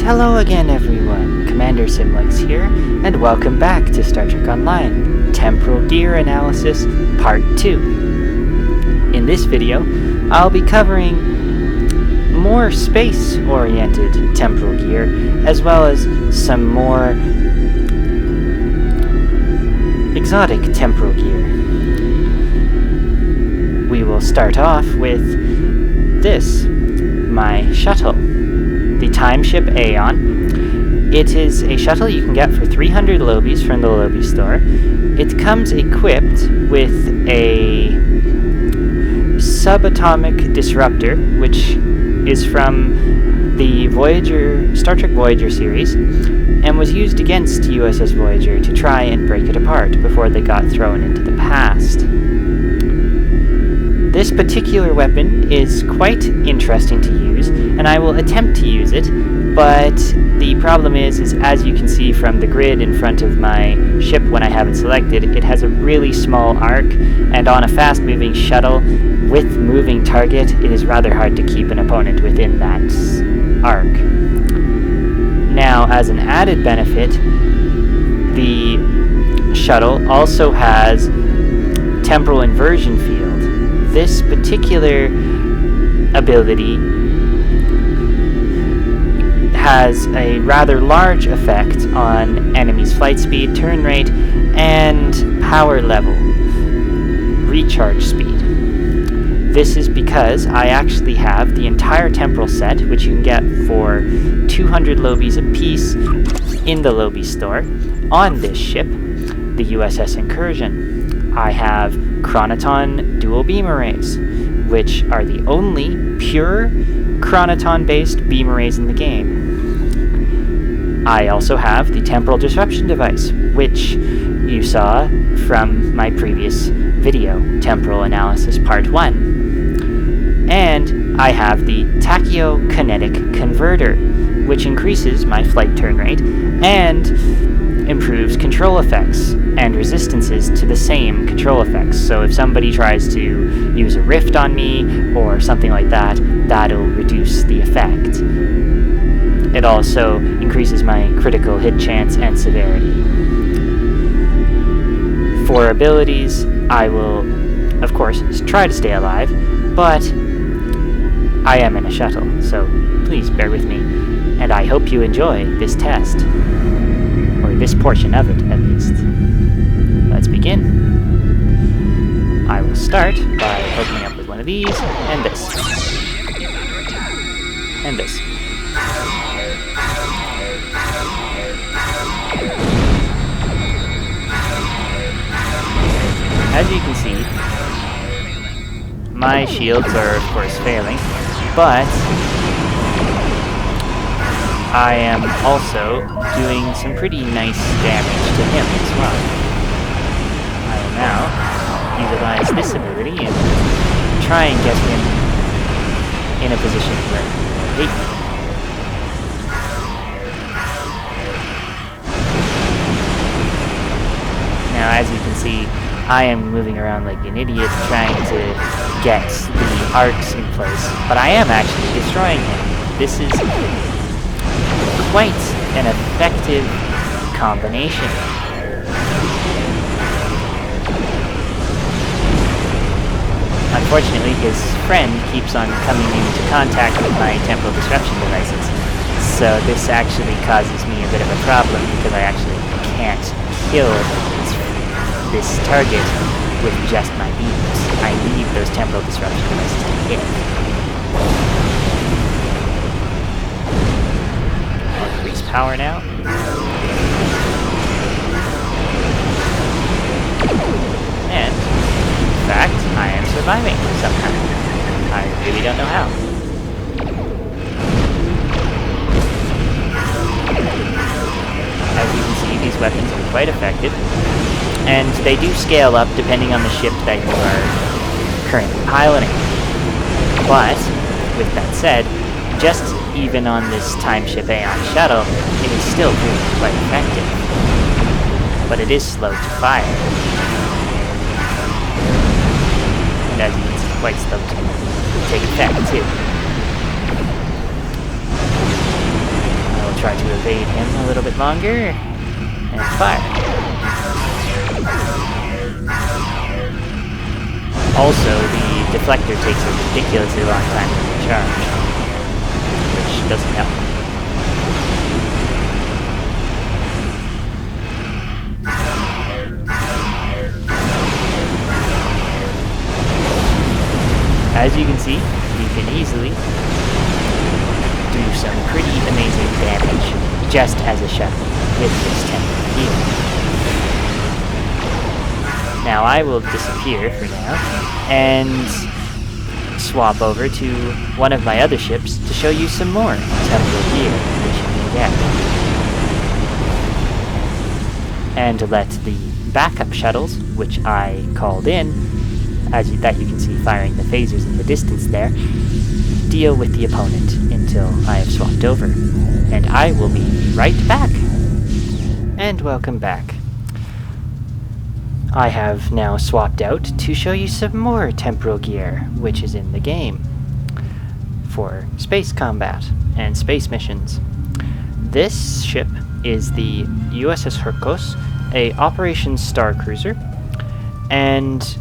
Hello again everyone, Commander Simlex here, and welcome back to Star Trek Online, Temporal Gear Analysis Part 2. In this video, I'll be covering more space-oriented temporal gear, as well as some more exotic temporal gear. We will start off with this, my shuttle. The time ship Aeon. It is a shuttle you can get for 300 lobies from the Lobby store. It comes equipped with a subatomic disruptor, which is from the Star Trek Voyager series, and was used against USS Voyager to try and break it apart before they got thrown into the past. This particular weapon is quite interesting to use, and I will attempt to use it, but the problem is as you can see from the grid in front of my ship when I have it selected, it has a really small arc, and on a fast-moving shuttle with moving target, it is rather hard to keep an opponent within that arc. Now, as an added benefit, the shuttle also has temporal inversion field. This particular ability has a rather large effect on enemies' flight speed, turn rate, and power level, recharge speed. This is because I actually have the entire temporal set, which you can get for 200 lobies apiece in the Lobby store, on this ship, the USS Incursion. I have Chronoton dual beam arrays, which are the only pure Chronoton-based beam arrays in the game. I also have the temporal disruption device, which you saw from my previous video, Temporal Analysis Part 1. And I have the tachyokinetic converter, which increases my flight turn rate and improves control effects and resistances to the same control effects. So if somebody tries to use a rift on me or something like that, that'll reduce the effect. It also increases my critical hit chance and severity. For abilities, I will, of course, try to stay alive, but I am in a shuttle, so please bear with me, and I hope you enjoy this test. Or this portion of it, at least. Let's begin. I will start by opening up with one of these, and this. And this. As you can see, my shields are, of course, failing, but I am also doing some pretty nice damage to him as well. I will now utilize this ability and try and get him in a position where he will hate me. Now, as you can see, I am moving around like an idiot trying to get the arcs in place, but I am actually destroying him. This is quite an effective combination. Unfortunately, his friend keeps on coming into contact with my temporal disruption devices, so this actually causes me a bit of a problem because I actually can't kill this target with just my beams. I need those temporal disruption devices to hit. Increase power now. And, in fact, I am surviving somehow. I really don't know how. As you can see, these weapons are quite effective, and they do scale up depending on the ship that you are currently piloting. But, with that said, just even on this time ship Aeon shuttle, it is still really quite effective. But it is slow to fire. And as you can see, quite slow to take effect too. try to evade him a little bit longer, and fire. Also, the deflector takes a ridiculously long time to charge, which doesn't help. As you can see, you can easily do some pretty amazing damage just as a shuttle with this temporary gear. Now I will disappear for now and swap over to one of my other ships to show you some more temporal gear which you can get. And to let the backup shuttles, which I called in, that you can see firing the phasers in the distance there, deal with the opponent until I have swapped over. And I will be right back. And welcome back. I have now swapped out to show you some more temporal gear, which is in the game, for space combat and space missions. This ship is the USS Hercos, a Operation Star Cruiser, and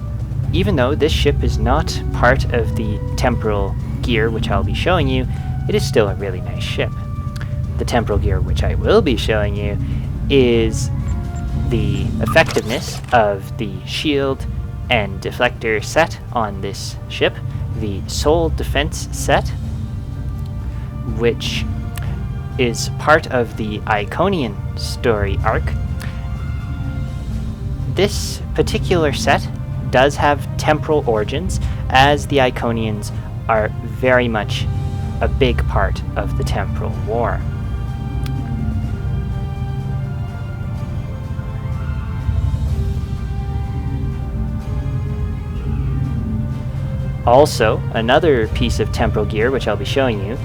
even though this ship is not part of the temporal gear which I'll be showing you, it is still a really nice ship. The temporal gear which I will be showing you is the effectiveness of the shield and deflector set on this ship, the Soul Defense set, which is part of the Iconian story arc. This particular set does have temporal origins, as the Iconians are very much a big part of the Temporal War. Also, another piece of temporal gear which I'll be showing you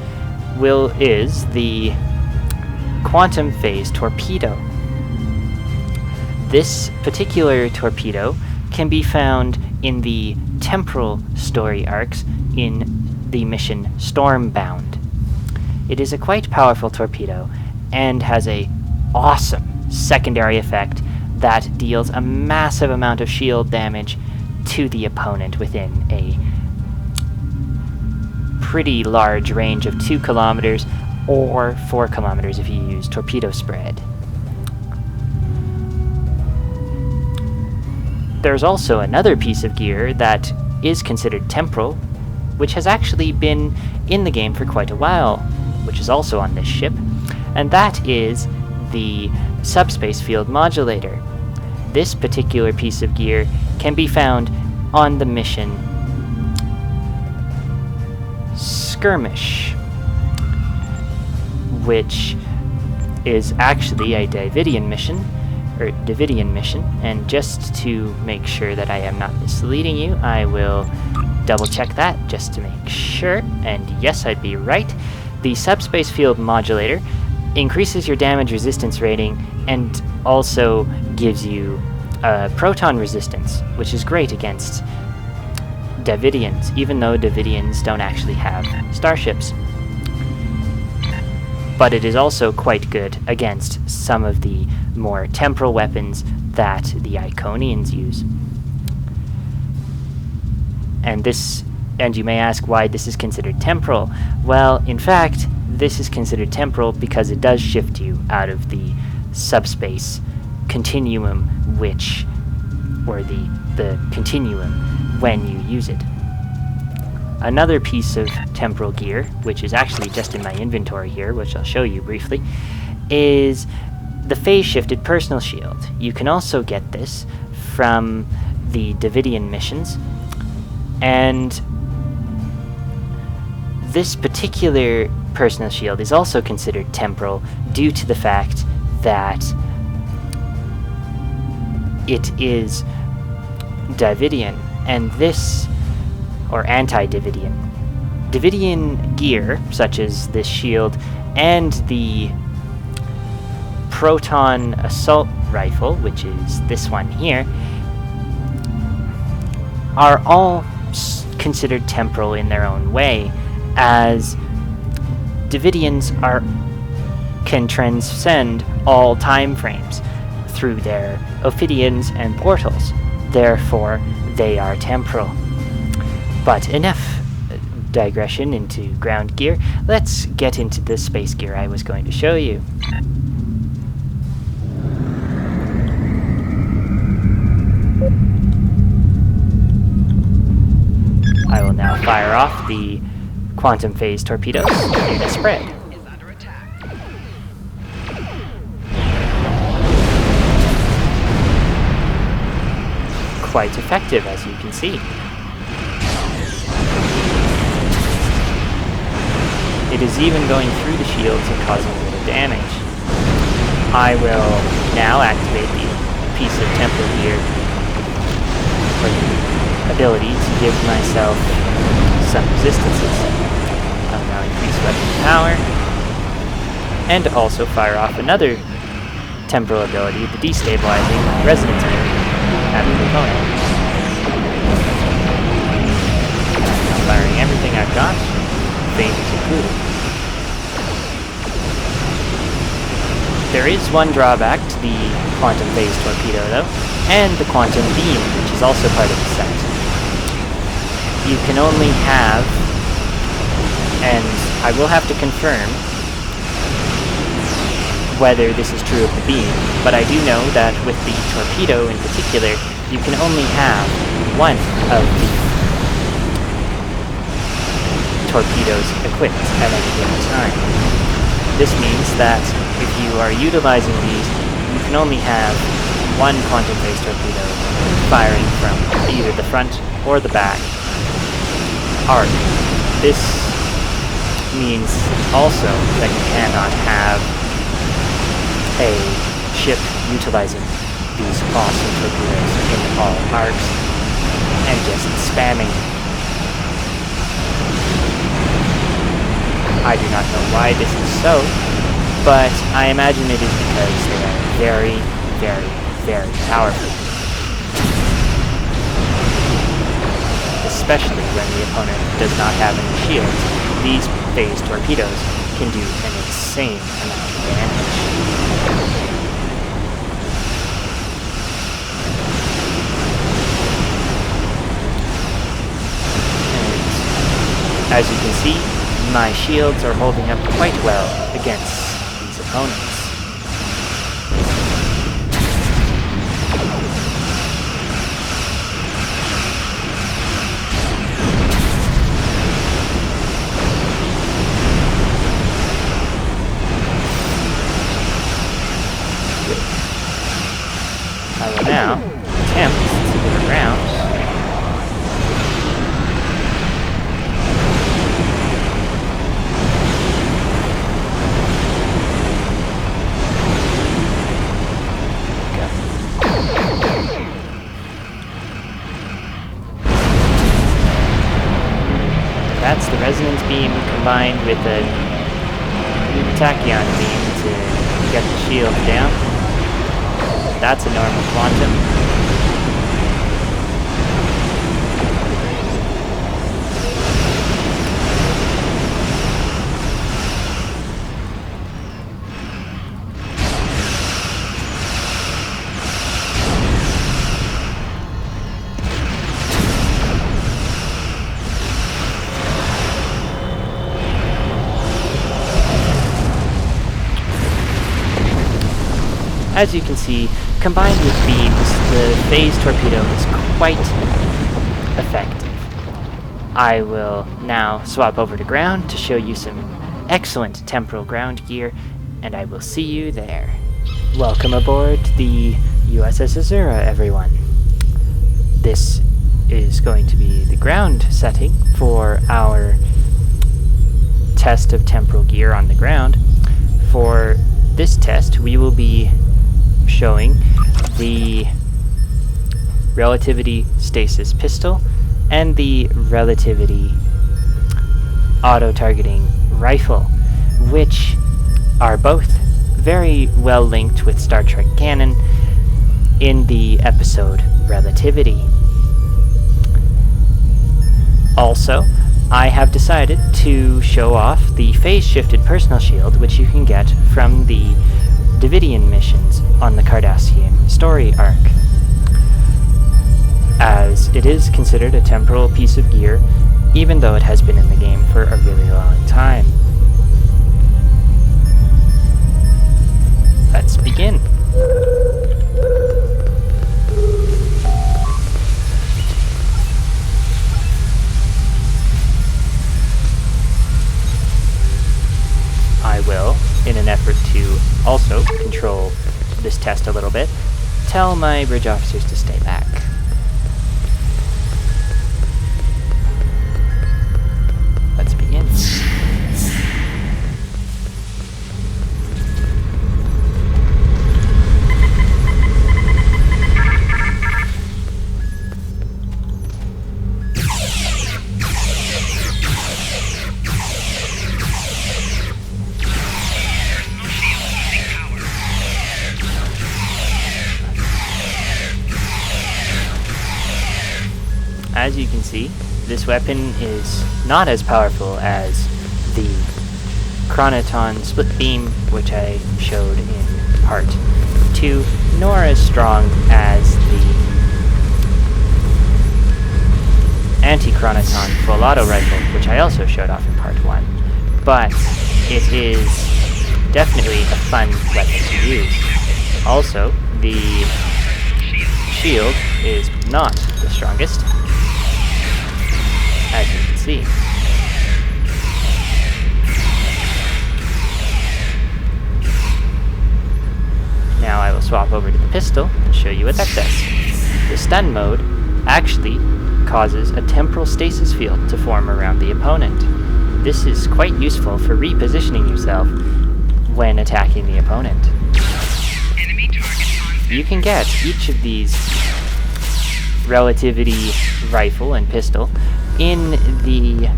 is the Quantum Phase Torpedo. This particular torpedo can be found in the temporal story arcs in the mission Stormbound. It is a quite powerful torpedo and has a awesome secondary effect that deals a massive amount of shield damage to the opponent within a pretty large range of 2 kilometers or 4 kilometers if you use torpedo spread. There's also another piece of gear that is considered temporal, which has actually been in the game for quite a while, which is also on this ship, and that is the Subspace Field Modulator. This particular piece of gear can be found on the mission Skirmish, which is actually a Davidian mission, and just to make sure that I am not misleading you, I will double check that just to make sure, and yes, I'd be right. The Subspace Field Modulator increases your damage resistance rating and also gives you proton resistance, which is great against Davidians, even though Davidians don't actually have starships. But it is also quite good against some of the more temporal weapons that the Iconians use. And you may ask why this is considered temporal. Well, in fact, this is considered temporal because it does shift you out of the subspace continuum, or the continuum when you use it. Another piece of temporal gear, which is actually just in my inventory here, which I'll show you briefly, is the phase-shifted personal shield. You can also get this from the Davidian missions, and this particular personal shield is also considered temporal due to the fact that it is Davidian, and this, or anti-Davidian. Davidian gear, such as this shield and the proton assault rifle, which is this one here, are all considered temporal in their own way, as Davidians are can transcend all time frames through their ophidians and portals. Therefore, they are temporal. But enough digression into ground gear. Let's get into the space gear I was going to show you. I will now fire off the quantum phase torpedoes in a spread. Quite effective, as you can see. It is even going through the shields and causing a little damage. I will now activate the piece of temporal gear, or the ability to give myself some resistances. I'll now increase weapon power, and also fire off another temporal ability, the destabilizing resonance gear, at the opponent. I'm firing everything I've got, phasers included. There is one drawback to the quantum phase torpedo though, and the quantum beam, which is also part of the set. You can only have, and I will have to confirm whether this is true of the beam, but I do know that with the torpedo in particular, you can only have one of the torpedoes equipped at any given time. This means that if you are utilizing these, you can only have one quantum phase torpedo firing from either the front or the back arc. This means also that you cannot have a ship utilizing these awesome torpedoes in all arcs and just spamming. I do not know why this is so, but I imagine it is because they are very, very, very powerful. Especially when the opponent does not have any shields, these phase torpedoes can do an insane amount of damage. And as you can see, my shields are holding up quite well against these opponents. I will now attempt to get around. That's the resonance beam combined with the tachyon beam to get the shield down. That's a normal quantum. As you can see, combined with beams, the phase torpedo is quite effective. I will now swap over to ground to show you some excellent temporal ground gear, and I will see you there. Welcome aboard the USS Azura, everyone. This is going to be the ground setting for our test of temporal gear on the ground. For this test, we will be showing the relativity stasis pistol and the relativity auto-targeting rifle, which are both very well linked with Star Trek canon in the episode Relativity. Also, I have decided to show off the phase-shifted personal shield, which you can get from the Davidian missions on the Cardassian story arc, as it is considered a temporal piece of gear, even though it has been in the game for a really long time. Let's begin. I will, in an effort to also control this test a little bit, tell my bridge officers to stay back. Let's begin. As you can see, this weapon is not as powerful as the Chronoton split beam, which I showed in part 2, nor as strong as the anti-Chronoton full auto rifle, which I also showed off in part 1. But it is definitely a fun weapon to use. Also, the shield is not the strongest, as you can see. Now I will swap over to the pistol and show you what that does. The stun mode actually causes a temporal stasis field to form around the opponent. This is quite useful for repositioning yourself when attacking the opponent. You can get each of these relativity rifle and pistol in the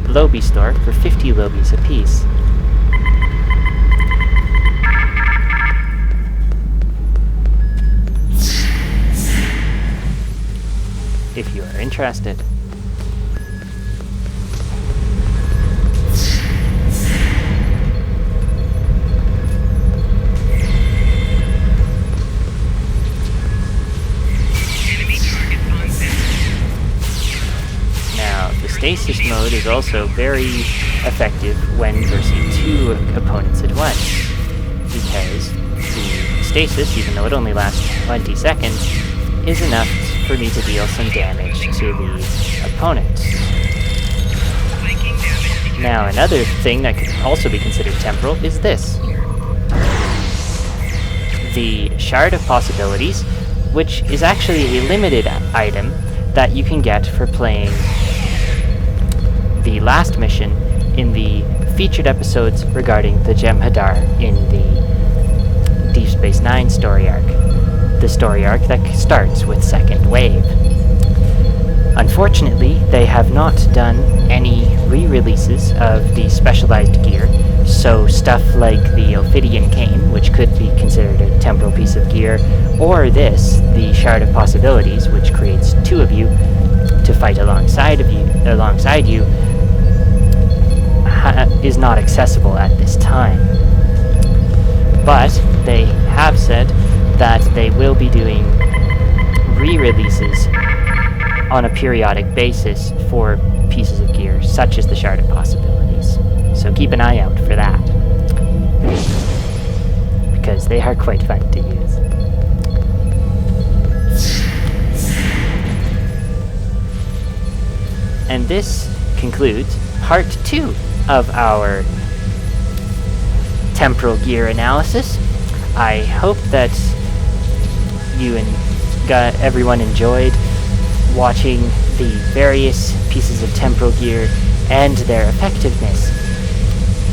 Lobby store for 50 Lobies apiece. If you are interested. Stasis mode is also very effective when versing 2 opponents at once, because the stasis, even though it only lasts 20 seconds, is enough for me to deal some damage to the opponent. Now, another thing that could also be considered temporal is this. The Shard of Possibilities, which is actually a limited item that you can get for playing the last mission in the featured episodes regarding the Jem'Hadar in the Deep Space Nine story arc. The story arc that starts with Second Wave. Unfortunately, they have not done any re-releases of the specialized gear, so stuff like the Ophidian Cane, which could be considered a temporal piece of gear, or this, the Shard of Possibilities, which creates 2 of you to fight alongside you, is not accessible at this time. But they have said that they will be doing re-releases on a periodic basis for pieces of gear, such as the Shard of Possibilities. So keep an eye out for that, because they are quite fun to use. And this concludes part 2 of our temporal gear analysis. I hope that you and everyone enjoyed watching the various pieces of temporal gear and their effectiveness.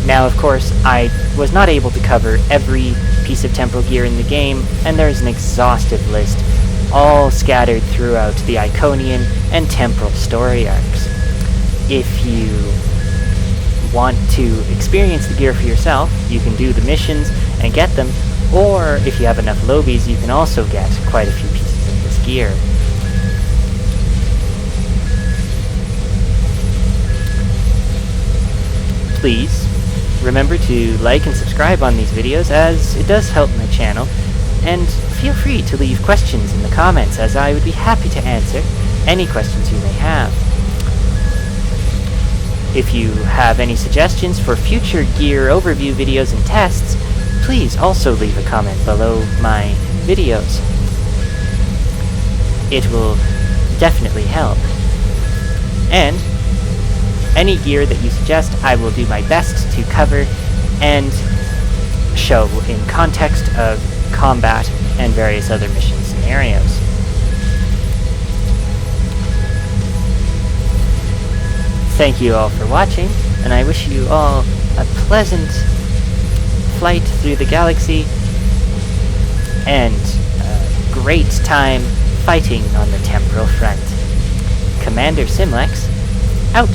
Now, of course, I was not able to cover every piece of temporal gear in the game, and there's an exhaustive list all scattered throughout the Iconian and temporal story arcs. If you want to experience the gear for yourself, you can do the missions and get them, or if you have enough Lobies, you can also get quite a few pieces of this gear. please remember to like and subscribe on these videos, as it does help my channel, and feel free to leave questions in the comments, as I would be happy to answer any questions you may have. If you have any suggestions for future gear overview videos and tests, please also leave a comment below my videos. It will definitely help. And any gear that you suggest, I will do my best to cover and show in context of combat and various other mission scenarios. Thank you all for watching, and I wish you all a pleasant flight through the galaxy and a great time fighting on the temporal front. Commander Simlex, out.